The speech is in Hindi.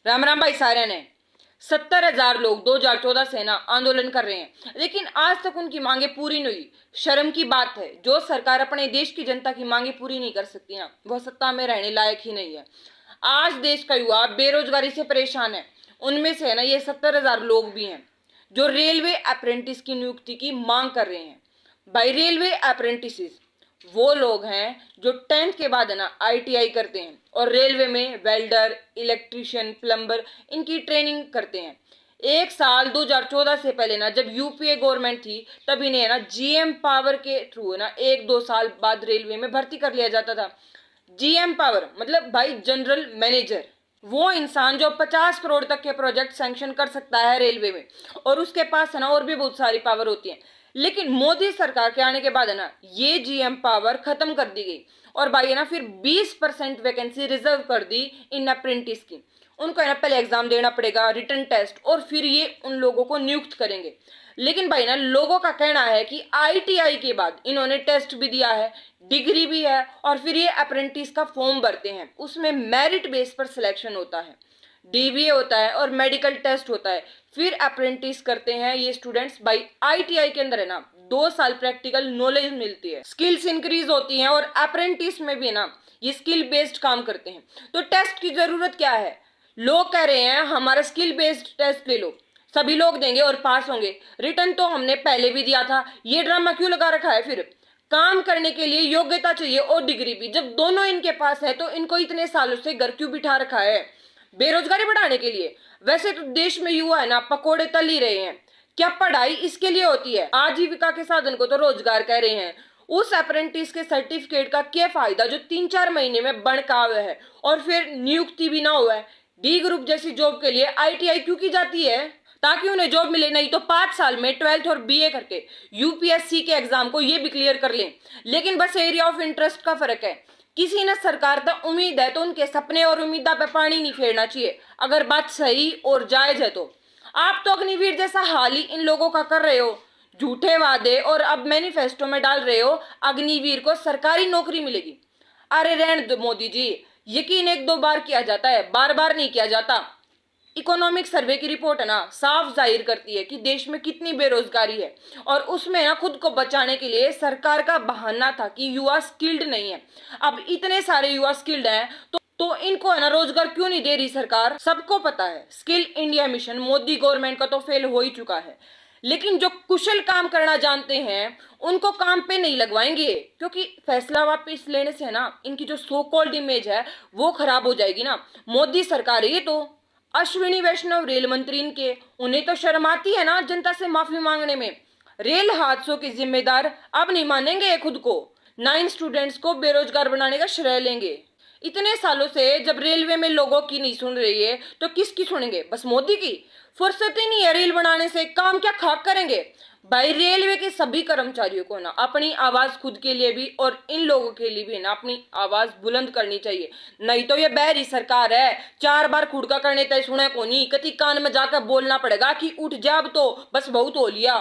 राम राम भाई सारे ने। 70,000 लोग 2014 से ना आंदोलन कर रहे हैं, लेकिन आज तक उनकी मांगे पूरी नहीं हुई। शर्म की बात है, जो सरकार अपने देश की जनता की मांगे पूरी नहीं कर सकती ना, वह सत्ता में रहने लायक ही नहीं है। आज देश का युवा बेरोजगारी से परेशान है। उनमें से है ना ये 70,000 लोग भी हैं जो रेलवे अप्रेंटिस की नियुक्ति की मांग कर रहे हैं। भाई रेलवे अप्रेंटिस वो लोग हैं जो 10th के बाद है ना ITI करते हैं और रेलवे में वेल्डर, इलेक्ट्रिशियन, प्लम्बर इनकी ट्रेनिंग करते हैं। एक साल 2014 से पहले ना जब यूपीए गवर्नमेंट थी तब इन्हें ना GM पावर के थ्रू है ना 1-2 साल बाद रेलवे में भर्ती कर लिया जाता था। GM पावर मतलब भाई जनरल मैनेजर, वो इंसान जो 50 करोड़ तक के प्रोजेक्ट सैंक्शन कर सकता है रेलवे में, और उसके पास है ना और भी बहुत सारी पावर होती है। लेकिन मोदी सरकार के आने के बाद है ना ये GM पावर खत्म कर दी गई और भाई है ना फिर 20% वैकेंसी रिजर्व कर दी इन अप्रेंटिस की। उनको है ना पहले एग्जाम देना पड़ेगा, रिटन टेस्ट, और फिर ये उन लोगों को नियुक्त करेंगे। लेकिन भाई ना लोगों का कहना है कि ITI के बाद इन्होंने टेस्ट भी दिया है, डिग्री भी है, और फिर ये अप्रेंटिस का फॉर्म भरते हैं, उसमें मेरिट बेस पर सिलेक्शन होता है, DBA होता है और मेडिकल टेस्ट होता है। फिर अप्रेंटिस करते हैं ये स्टूडेंट्स। भाई ITI के अंदर है ना 2 साल प्रैक्टिकल नॉलेज मिलती है, स्किल्स इंक्रीज होती हैं, और अप्रेंटिस में भी ना ये स्किल बेस्ड काम करते हैं। तो टेस्ट की जरूरत क्या है? लोग कह रहे हैं हमारा स्किल बेस्ड टेस्ट ले लो, सभी लोग देंगे और पास होंगे। रिटर्न तो हमने पहले भी दिया था, ये ड्रामा क्यों लगा रखा है? फिर काम करने के लिए योग्यता चाहिए और डिग्री भी, जब दोनों इनके पास है तो इनको इतने सालों से घर क्यों बिठा रखा है? बेरोजगारी बढ़ाने के लिए? वैसे तो देश में युवा है ना पकोड़े तल ही रहे हैं। क्या पढ़ाई इसके लिए होती है? आजीविका के साधन को तो रोजगार कह रहे हैं। उस अप्रेंटिस के सर्टिफिकेट का क्या फायदा जो 3-4 महीने में बनका हुआ है और फिर नियुक्ति भी ना हुआ है? D ग्रुप जैसी जॉब के लिए ITI क्यों की जाती है? ताकि उन्हें जॉब मिले, नहीं तो 5 साल में 12th और BA करके UPSC के एग्जाम को ये भी क्लियर कर लें। लेकिन बस एरिया ऑफ इंटरेस्ट का फर्क है। किसी ने सरकार तक उम्मीद है तो उनके सपने और उम्मीदा पे पानी नहीं फेरना चाहिए, अगर बात सही और जायज है तो। आप तो अग्निवीर जैसा हाल ही इन लोगों का कर रहे हो, झूठे वादे, और अब मैनिफेस्टो में डाल रहे हो अग्निवीर को सरकारी नौकरी मिलेगी। अरे रहने दो मोदी जी, यकीन 1-2 बार किया जाता है, बार बार नहीं किया जाता। इकोनॉमिक सर्वे की रिपोर्ट है ना साफ जाहिर करती है कि देश में कितनी बेरोजगारी है, और उसमें ना खुद को बचाने के लिए सरकार का बहाना था कि युवा स्किल्ड नहीं है। अब इतने सारे युवा स्किल्ड हैं तो इनको है ना रोजगार क्यों नहीं दे रही सरकार? सबको पता है skill India mission Modi government का तो फेल हो ही चुका है, लेकिन जो कुशल काम करना जानते हैं उनको काम पे नहीं लगवाएंगे, क्योंकि फैसला वापस लेने से है ना इनकी जो सो कॉल्ड इमेज है वो खराब हो जाएगी ना। मोदी सरकार है ये तो। अश्विनी वैष्णव रेल मंत्री इनके, उन्हें तो शर्म आती है ना जनता से माफी मांगने में। रेल हादसों के जिम्मेदार अब नहीं मानेंगे खुद को, 9 स्टूडेंट्स को बेरोजगार बनाने का श्रेय लेंगे। इतने सालों से जब रेलवे में लोगों की नहीं सुन रही है तो किसकी सुनेंगे? बस मोदी की। फुर्सत ही नहीं है रेल बनाने से, काम क्या खाक करेंगे? भाई रेलवे के सभी कर्मचारियों को ना अपनी आवाज खुद के लिए भी और इन लोगों के लिए भी ना अपनी आवाज बुलंद करनी चाहिए, नहीं तो ये बहरी सरकार है। 4 बार खुड़का करने तय सुने को नहीं, कति कान में जाकर बोलना पड़ेगा कि उठ जा अब तो, बस बहुत हो लिया।